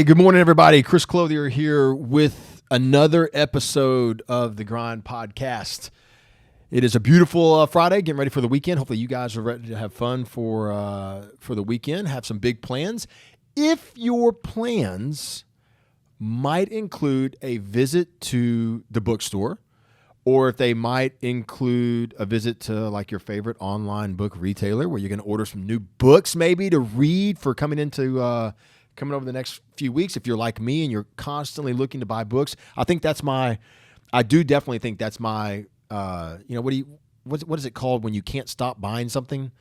Hey, good morning, everybody. Chris Clothier here with another episode of the Grind Podcast. It is a beautiful Friday, getting ready for the weekend. Hopefully you guys are ready to have fun for the weekend, have some big plans. If your plans might include a visit to the bookstore, or if they might include a visit to like your favorite online book retailer where you're going to order some new books maybe to read for coming over the next few weeks. If you're like me and you're constantly looking to buy books, I do definitely think that's my, what is it called when you can't stop buying something?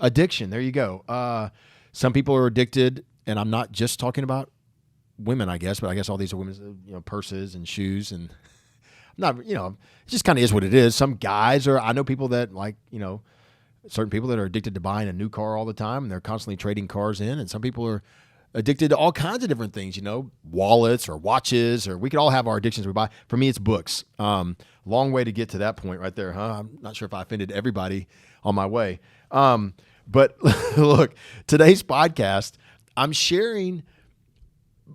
Addiction. There you go. Some people are addicted, and I'm not just talking about women, I guess, but I guess all these are women's, purses and shoes and it just kind of is what it is. Some guys I know people that certain people that are addicted to buying a new car all the time and they're constantly trading cars in. And some people are addicted to all kinds of different things, wallets or watches, or we could all have our addictions we buy. For me, it's books. Long way to get to that point right there, huh? I'm not sure if I offended everybody on my way. But look, today's podcast, I'm sharing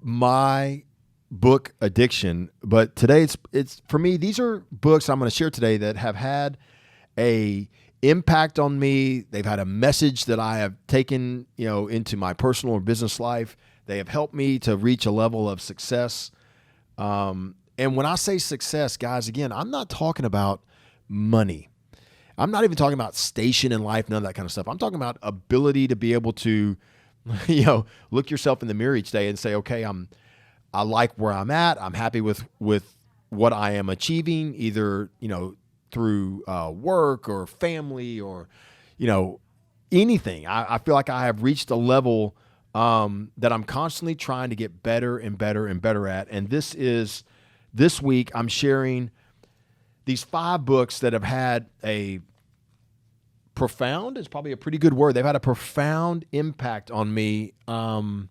my book addiction, but today it's for me, these are books I'm going to share today that have had a impact on me. They've had a message that I have taken, into my personal or business life. They have helped me to reach a level of success. And when I say success, guys, again, I'm not talking about money. I'm not even talking about station in life, none of that kind of stuff. I'm talking about ability to be able to, look yourself in the mirror each day and say, okay, I like where I'm at. I'm happy with what I am achieving, either, through work or family or, anything. I feel like I have reached a level that I'm constantly trying to get better and better and better at. And this week I'm sharing these 5 books that have had a profound, is probably a pretty good word. They've had a profound impact on me. And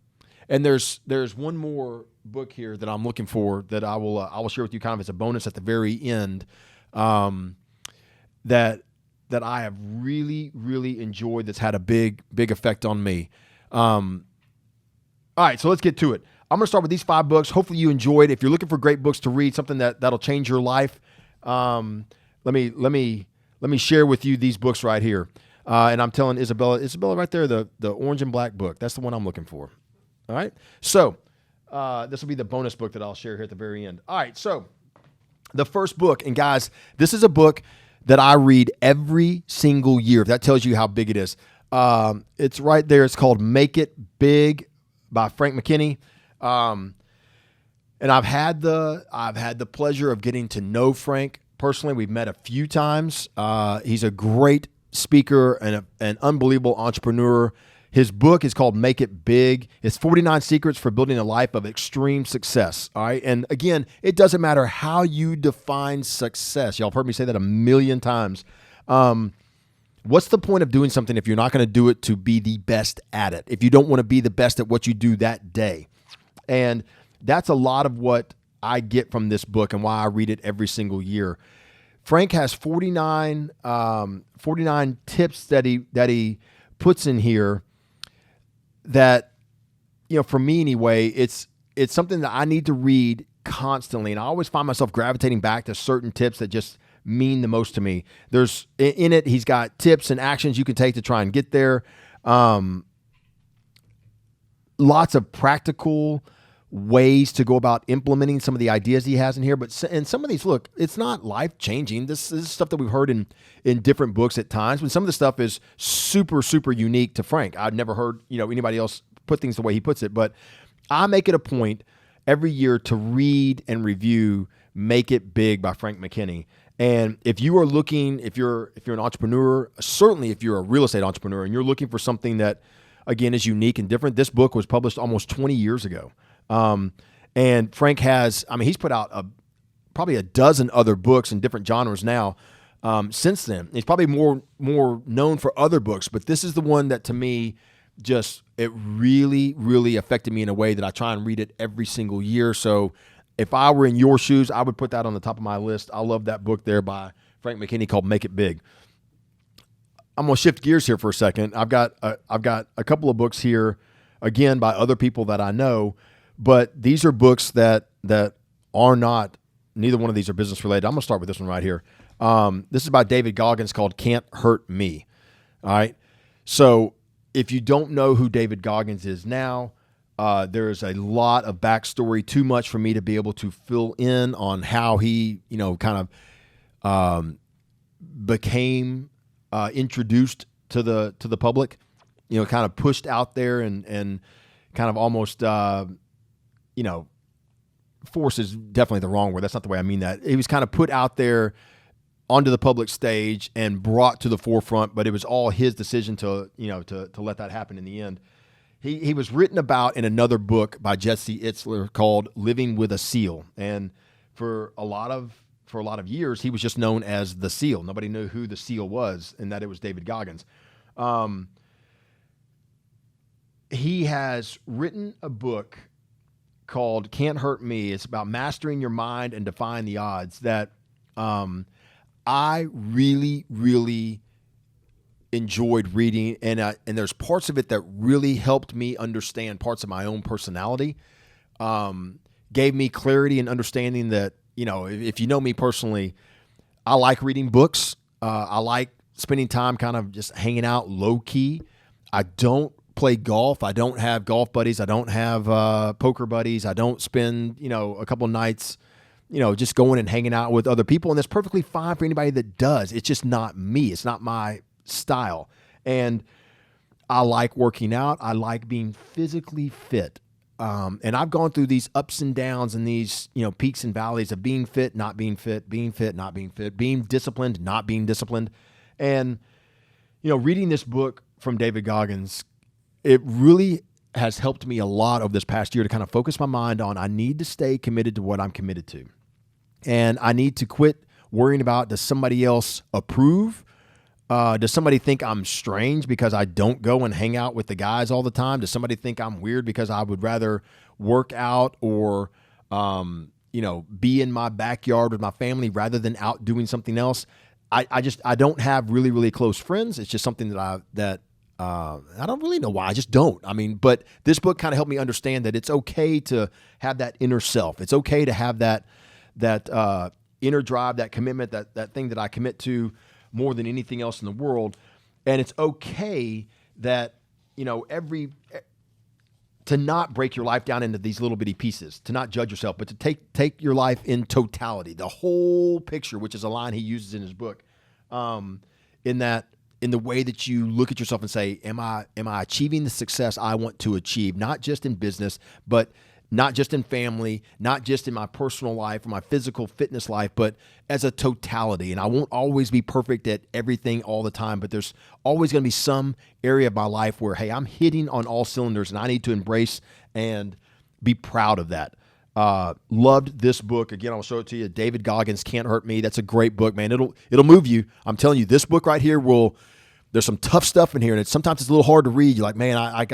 there's one more book here that I'm looking for that I will share with you kind of as a bonus at the very end, that I have really, really enjoyed, that's had a big, big effect on me. All right, so let's get to it. I'm going to start with these 5 books. Hopefully you enjoyed. If you're looking for great books to read, something that'll change your life, let me share with you these books right here. And I'm telling Isabella right there, the orange and black book. That's the one I'm looking for. All right. So this will be the bonus book that I'll share here at the very end. All right. So the first book, and guys, this is a book that I read every single year. If that tells you how big it is. It's right there. It's called Make It Big by Frank McKinney. And I've had the pleasure of getting to know Frank personally. We've met a few times. He's a great speaker and an unbelievable entrepreneur. His book is called Make It Big. It's 49 Secrets for Building a Life of Extreme Success. All right. And again, it doesn't matter how you define success. Y'all have heard me say that a million times. What's the point of doing something if you're not going to do it to be the best at it? If you don't want to be the best at what you do that day. And that's a lot of what I get from this book and why I read it every single year. Frank has 49 tips that he puts in here that, for me anyway, it's something that I need to read constantly. And I always find myself gravitating back to certain tips that just mean the most to me. There's in it, he's got tips and actions you can take to try and get there. Lots of practical ways to go about implementing some of the ideas he has in here. And some of these, look, it's not life-changing. This is stuff that we've heard in different books at times, but some of the stuff is super, super unique to Frank. I've never heard, anybody else put things the way he puts it, but I make it a point every year to read and review Make It Big by Frank McKinney. And if you are looking, if you're an entrepreneur, certainly if you're a real estate entrepreneur and you're looking for something that, again, is unique and different, this book was published almost 20 years ago. And Frank he's put out probably a dozen other books in different genres now since then. He's probably more known for other books, but this is the one that to me it really, really affected me in a way that I try and read it every single year. So if I were in your shoes, I would put that on the top of my list. I love that book there by Frank McKinney called Make It Big. I'm going to shift gears here for a second. I've got a couple of books here, again, by other people that I know. But these are books that are not, neither one of these are business related. I'm going to start with this one right here. This is by David Goggins called Cant Hurt Me. All right. So if you don't know who David Goggins is now, there's a lot of backstory, too much for me to be able to fill in on how he, kind of became introduced to the public, kind of pushed out there and kind of almost, force is definitely the wrong word. That's not the way I mean that. He was kind of put out there onto the public stage and brought to the forefront, but it was all his decision to let that happen in the end. He was written about in another book by Jesse Itzler called Living with a Seal. And for a lot of years, he was just known as the Seal. Nobody knew who the Seal was, and that it was David Goggins. He has written a book called Cant Hurt Me. It's about mastering your mind and defying the odds that I really, really enjoyed reading. And there's parts of it that really helped me understand parts of my own personality, gave me clarity and understanding that, if you know me personally, I like reading books. I like spending time kind of just hanging out low key. I don't play golf. I don't have golf buddies. I don't have poker buddies. I don't spend, a couple nights, just going and hanging out with other people. And that's perfectly fine for anybody that does. It's just not me. It's not my style. And I like working out. I like being physically fit. And I've gone through these ups and downs and these, peaks and valleys of being fit, not being fit, being fit, not being fit, being disciplined, not being disciplined. And, reading this book from David Goggins, it really has helped me a lot over this past year to kind of focus my mind on I need to stay committed to what I'm committed to. And I need to quit worrying about, does somebody else approve? Does somebody think I'm strange because I don't go and hang out with the guys all the time? Does somebody think I'm weird because I would rather work out or, be in my backyard with my family rather than out doing something else? I don't have really, really close friends. It's just something that I don't really know why. I just don't. But this book kind of helped me understand that it's okay to have that inner self. It's okay to have that inner drive, that commitment, that thing that I commit to more than anything else in the world. And it's okay that, to not break your life down into these little bitty pieces, to not judge yourself, but to take your life in totality, the whole picture, which is a line he uses in his book, in the way that you look at yourself and say, am I achieving the success I want to achieve, not just in business, but not just in family, not just in my personal life or my physical fitness life, but as a totality. And I won't always be perfect at everything all the time, but there's always going to be some area of my life where, hey, I'm hitting on all cylinders and I need to embrace and be proud of that. Loved this book. Again, I'll show it to you. David Goggins, Cant Hurt Me. That's a great book, man. It'll move you. I'm telling you, this book right here there's some tough stuff in here, and sometimes it's a little hard to read. You're like, man, I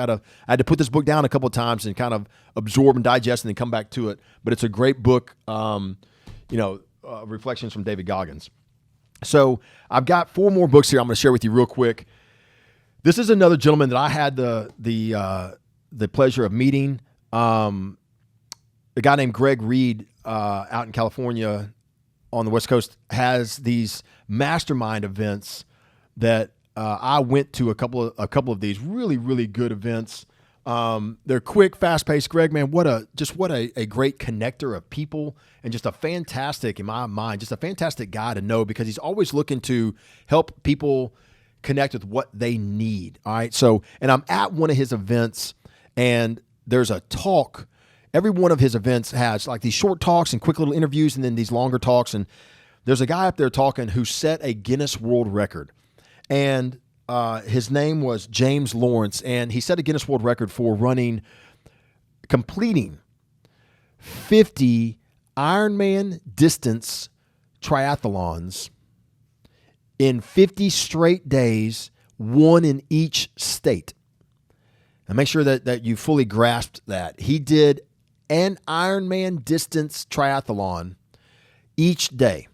had to put this book down a couple of times and kind of absorb and digest and then come back to it. But it's a great book, reflections from David Goggins. So I've got 4 more books here I'm going to share with you real quick. This is another gentleman that I had the pleasure of meeting. A guy named Greg Reed out in California on the West Coast has these mastermind events that I went to a couple of these really, really good events. They're quick, fast-paced. Greg, man, what a great connector of people, and just a fantastic, in my mind, just a fantastic guy to know, because he's always looking to help people connect with what they need. All right. So, and I'm at one of his events, and there's a talk. Every one of his events has like these short talks and quick little interviews, and then these longer talks. And there's a guy up there talking who set a Guinness World Record. And his name was James Lawrence, and he set a Guinness World Record for completing 50 Ironman distance triathlons in 50 straight days, one in each state. Now make sure that you fully grasped that. He did an Ironman distance triathlon each day.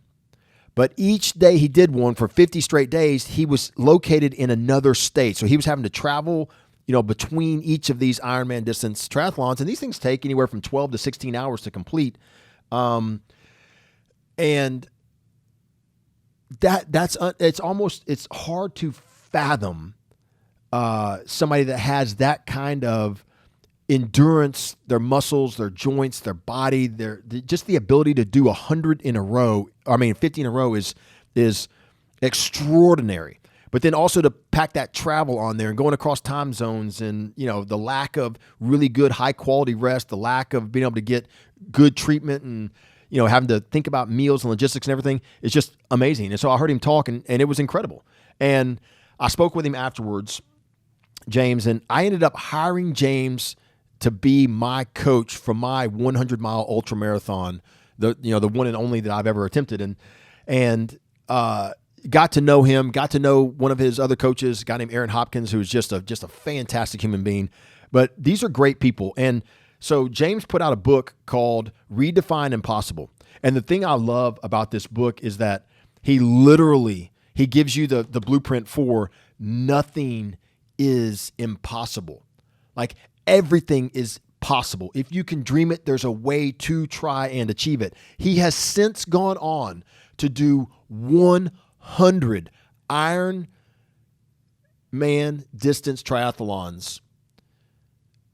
But each day he did one for 50 straight days, he was located in another state. So he was having to travel between each of these Ironman distance triathlons, and these things take anywhere from 12 to 16 hours to complete. And it's hard to fathom somebody that has that kind of endurance, their muscles, their joints, their body, just the ability to do 100 in a row. 50 in a row is extraordinary. But then also to pack that travel on there and going across time zones, and the lack of really good high quality rest, the lack of being able to get good treatment, and having to think about meals and logistics and everything is just amazing. And so I heard him talk, and it was incredible. And I spoke with him afterwards, James, and I ended up hiring James to be my coach for my 100-mile ultra marathon, the one and only that I've ever attempted, and got to know him, got to know one of his other coaches, a guy named Aaron Hopkins, who's just a fantastic human being. But these are great people. And so James put out a book called Redefine Impossible. And the thing I love about this book is that he gives you the blueprint for nothing is impossible. Like, everything is possible. If you can dream it, there's a way to try and achieve it. He has since gone on to do 100 Ironman distance triathlons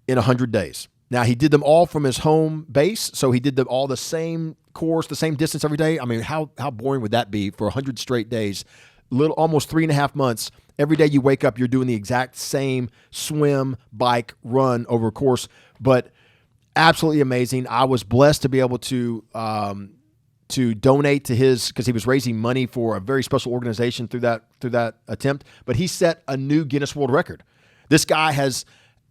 in 100 days. Now, he did them all from his home base, so he did all the same course, the same distance every day. I mean, how boring would that be for 100 straight days? Almost 3.5 months. Every day you wake up, you're doing the exact same swim, bike, run over a course, but absolutely amazing. I was blessed to be able to donate to because he was raising money for a very special organization through that attempt. But he set a new Guinness World Record. This guy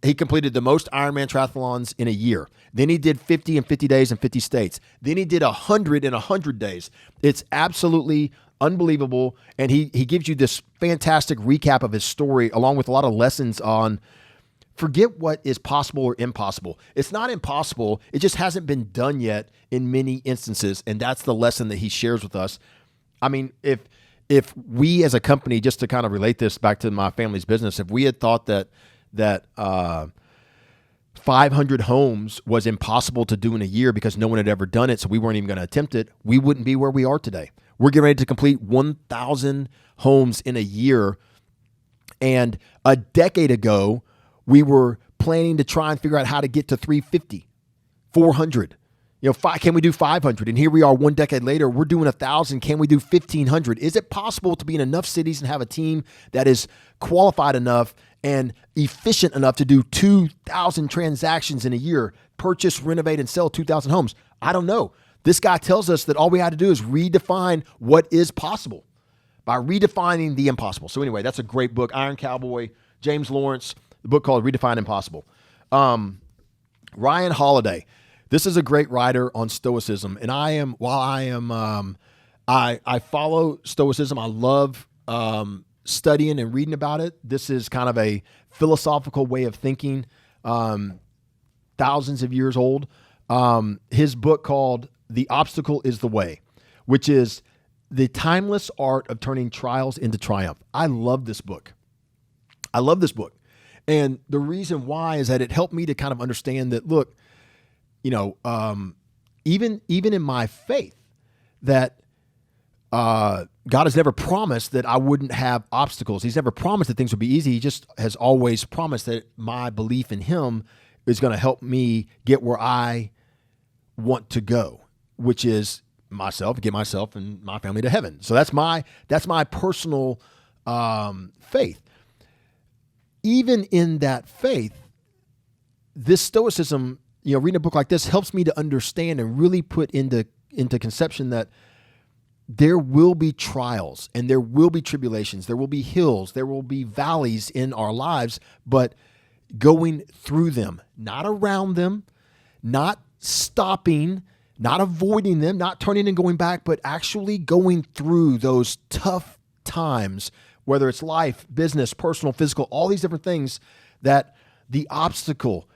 he completed the most Ironman triathlons in a year. Then he did 50 in 50 days in 50 states. Then he did 100 in 100 days. It's absolutely unbelievable. And he gives you this fantastic recap of his story, along with a lot of lessons on forget what is possible or impossible. It's not impossible. It just hasn't been done yet in many instances. And that's the lesson that he shares with us. I mean, if we as a company, just to kind of relate this back to my family's business, if we had thought that 500 homes was impossible to do in a year because no one had ever done it, so we weren't even going to attempt it, we wouldn't be where we are today. We're getting ready to complete 1,000 homes in a year. And a decade ago, we were planning to try and figure out how to get to 350, 400. Can we do 500? And here we are 1 decade later, we're doing 1,000. Can we do 1,500? Is it possible to be in enough cities and have a team that is qualified enough and efficient enough to do 2,000 transactions in a year, purchase, renovate, and sell 2,000 homes? I don't know. This guy tells us that all we had to do is redefine what is possible by redefining the impossible. So anyway, that's a great book. Iron Cowboy, James Lawrence, the book called Redefine Impossible. Ryan Holiday. This is a great writer on Stoicism. And I follow Stoicism. I love studying and reading about it. This is kind of a philosophical way of thinking, thousands of years old. His book called The Obstacle is the Way, which is the timeless art of turning trials into triumph. I love this book. And the reason why is that it helped me to kind of understand that, look, even in my faith, that God has never promised that I wouldn't have obstacles. He's never promised that things would be easy. He just has always promised that my belief in him is going to help me get where I want to go, which is get myself and my family to heaven. So that's my personal faith. Even in that faith, this Stoicism, reading a book like this helps me to understand and really put into conception that there will be trials and there will be tribulations, there will be hills, there will be valleys in our lives, but going through them, not around them, not stopping, not avoiding them, not turning and going back, but actually going through those tough times, whether it's life, business, personal, physical, all these different things, that the obstacle,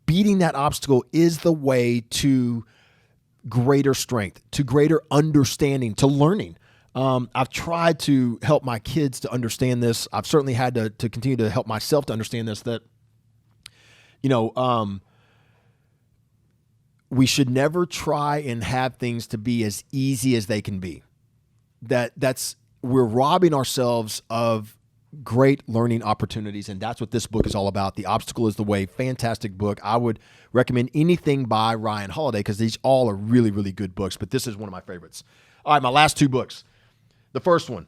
beating that obstacle is the way to greater strength, to greater understanding, to learning. I've tried to help my kids to understand this. I've certainly had to continue to help myself to understand this, that, we should never try and have things to be as easy as they can be. We're robbing ourselves of great learning opportunities, and that's what this book is all about. The Obstacle is the Way. Fantastic book. I would recommend anything by Ryan Holiday because these all are really, really good books, but this is one of my favorites. All right, my last two books. The first one,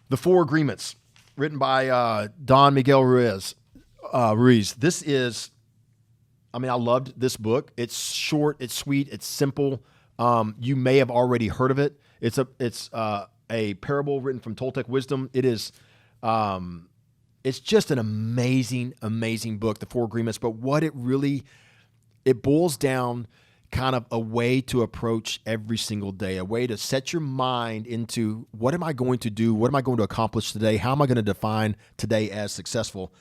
The Four Agreements, written by Don Miguel Ruiz. This is, I loved this book. It's short, it's sweet, it's simple. You may have already heard of it. It's a parable written from Toltec wisdom. It is, it's just an amazing, amazing book, The Four Agreements. But what it boils down kind of a way to approach every single day, a way to set your mind into what am I going to do? What am I going to accomplish today? How am I going to define today as successful?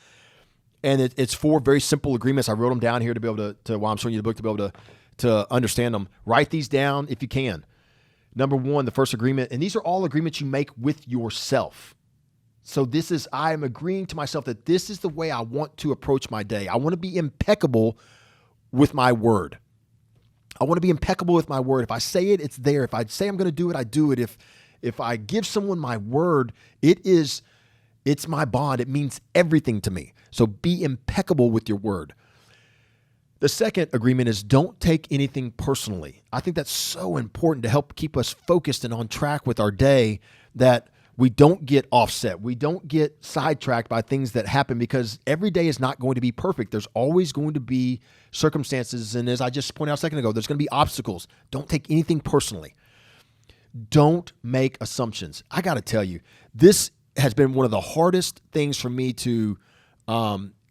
And it's four very simple agreements. I wrote them down here to be able to while I'm showing you the book, to be able to understand them. Write these down if you can. Number one, the first agreement, and these are all agreements you make with yourself. So I am agreeing to myself that this is the way I want to approach my day. I want to be impeccable with my word. I want to be impeccable with my word. If I say it, it's there. If I say I'm going to do it, I do it. If I give someone my word, it's my bond. It means everything to me. So be impeccable with your word. The second agreement is don't take anything personally. I think that's so important to help keep us focused and on track with our day, that we don't get offset. We don't get sidetracked by things that happen, because every day is not going to be perfect. There's always going to be circumstances. And as I just pointed out a second ago, there's going to be obstacles. Don't take anything personally. Don't make assumptions. I got to tell you, this has been one of the hardest things for me to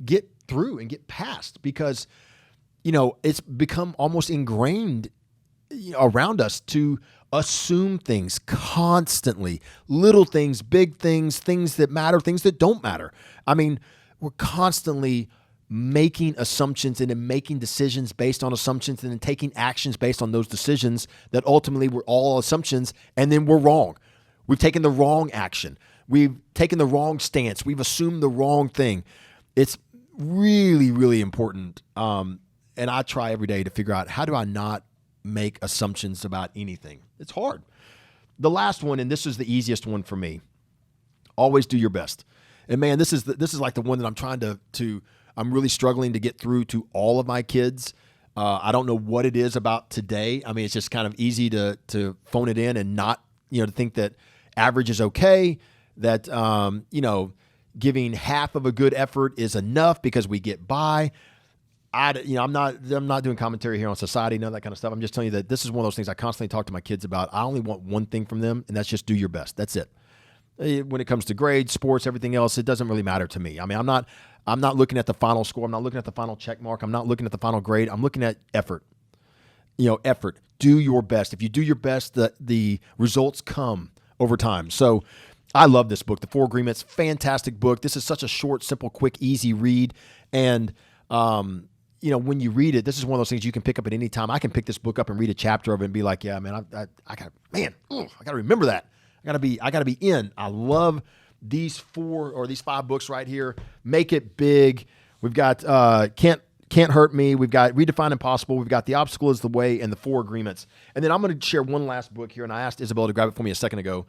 get through and get past, because, it's become almost ingrained around us to assume things constantly, little things, big things, things that matter, things that don't matter. We're constantly making assumptions and then making decisions based on assumptions and then taking actions based on those decisions that ultimately were all assumptions, and then we're wrong. We've taken the wrong action. We've taken the wrong stance. We've assumed the wrong thing. It's really, really important. And I try every day to figure out, how do I not make assumptions about anything? It's hard. The last one, and this is the easiest one for me, always do your best. And man, this is like the one that I'm trying I'm really struggling to get through to all of my kids. I don't know what it is about today. It's just kind of easy to phone it in and not, to think that average is okay, that, giving half of a good effort is enough because we get by. I'm not doing commentary here on society, none of that kind of stuff. I'm just telling you that this is one of those things I constantly talk to my kids about. I only want one thing from them, and that's just do your best. That's it. When it comes to grades, sports, everything else, it doesn't really matter to me. I'm not looking at the final score. I'm not looking at the final check mark. I'm not looking at the final grade. I'm looking at effort. Effort. Do your best. If you do your best, the results come over time. So I love this book, The Four Agreements. Fantastic book. This is such a short, simple, quick, easy read. And, when you read it, this is one of those things you can pick up at any time. I can pick this book up and read a chapter of it and be like, yeah, man, I got to remember that. I got to be in. I love these 4 or these 5 books right here. Make it big. We've got Cant Hurt Me. We've got Redefine Impossible. We've got The Obstacle is the Way, and The Four Agreements. And then I'm going to share one last book here, and I asked Isabel to grab it for me a second ago.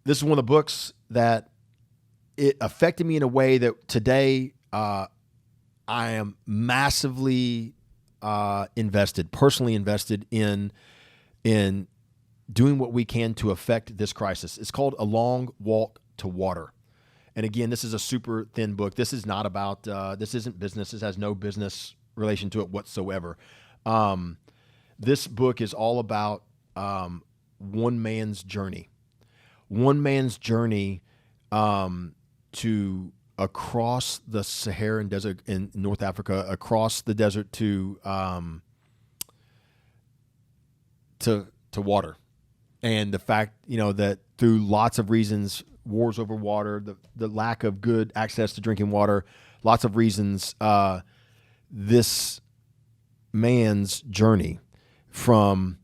This is one of the books that it affected me in a way that today I am massively personally invested in doing what we can to affect this crisis. It's called A Long Walk to Water. And again, this is a super thin book. This is not about, this isn't business. This has no business relation to it whatsoever. This book is all about one man's journey. One man's journey to across the Saharan desert in North Africa, across the desert to water. And the fact, that through lots of reasons, wars over water, the lack of good access to drinking water, lots of reasons, this man's journey from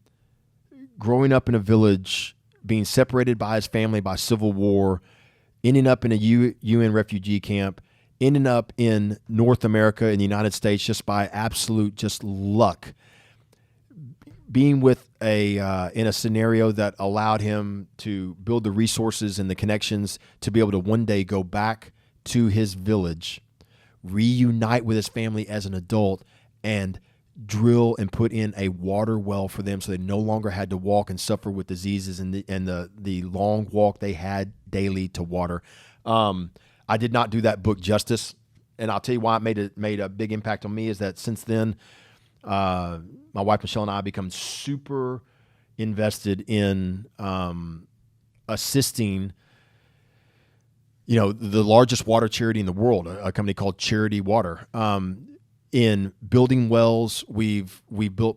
growing up in a village, being separated by his family by civil war, ending up in a UN refugee camp, ending up in North America in the United States just by absolute just luck, being with in a scenario that allowed him to build the resources and the connections to be able to one day go back to his village, reunite with his family as an adult, and drill and put in a water well for them so they no longer had to walk and suffer with diseases and the long walk they had daily to water. I did not do that book justice, and I'll tell you why it made a big impact on me is that since then, my wife Michelle and I become super invested in assisting, the largest water charity in the world, a company called Charity Water, in building wells. We've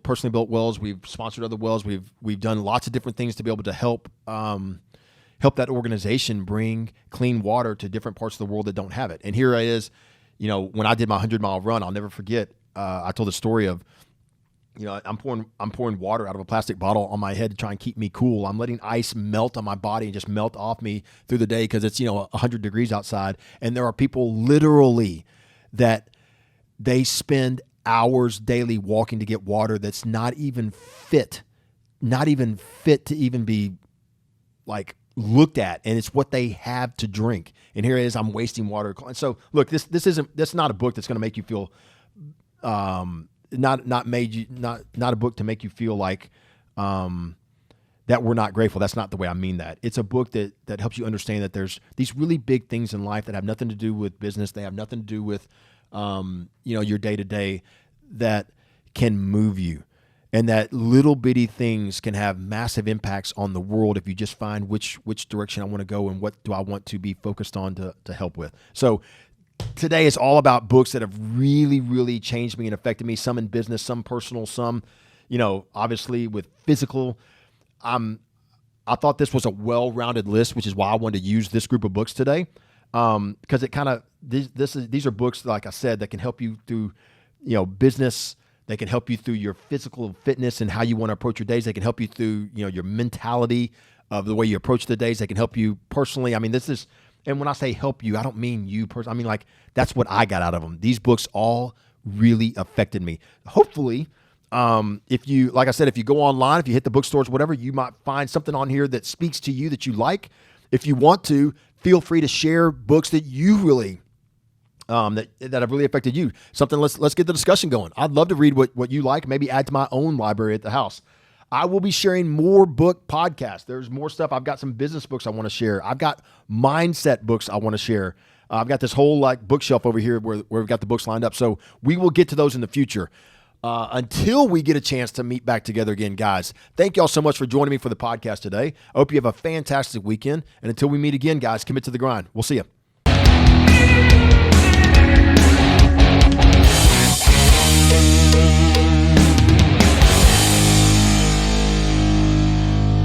personally built wells. We've sponsored other wells. We've done lots of different things to be able to help that organization bring clean water to different parts of the world that don't have it. And here it is, when I did my 100-mile run, I'll never forget. I told the story of, I'm pouring water out of a plastic bottle on my head to try and keep me cool. I'm letting ice melt on my body and just melt off me through the day because it's 100 degrees outside. And there are people literally that they spend hours daily walking to get water that's not even fit to even be like looked at, and it's what they have to drink. And here it is, I'm wasting water. And so look, that's not a book that's going to make you feel not a book to make you feel like that we're not grateful. That's not the way I mean that. It's a book that helps you understand that there's these really big things in life that have nothing to do with business. They have nothing to do with your day-to-day, that can move you, and that little bitty things can have massive impacts on the world if you just find which direction I want to go and what do I want to be focused on to help with. So today is all about books that have really, really changed me and affected me, some in business, some personal, some, obviously with physical. I thought this was a well-rounded list, which is why I wanted to use this group of books today. Because it kind of, these are books, like I said, that can help you through, business. They can help you through your physical fitness and how you want to approach your days. They can help you through, your mentality of the way you approach the days. They can help you personally. I mean, and when I say help you, I don't mean you personally. I mean, like, that's what I got out of them. These books all really affected me. Hopefully, if you go online, if you hit the bookstores, whatever, you might find something on here that speaks to you that you like. If you want to, feel free to share books that you really that have really affected you. Something. Let's get the discussion going. I'd love to read what you like. Maybe add to my own library at the house. I will be sharing more book podcasts. There's more stuff. I've got some business books I want to share. I've got mindset books I want to share. I've got this whole bookshelf over here where we've got the books lined up. So we will get to those in the future. Until we get a chance to meet back together again, guys, thank y'all so much for joining me for the podcast today. I hope you have a fantastic weekend. And until we meet again, guys, commit to the grind. We'll see you.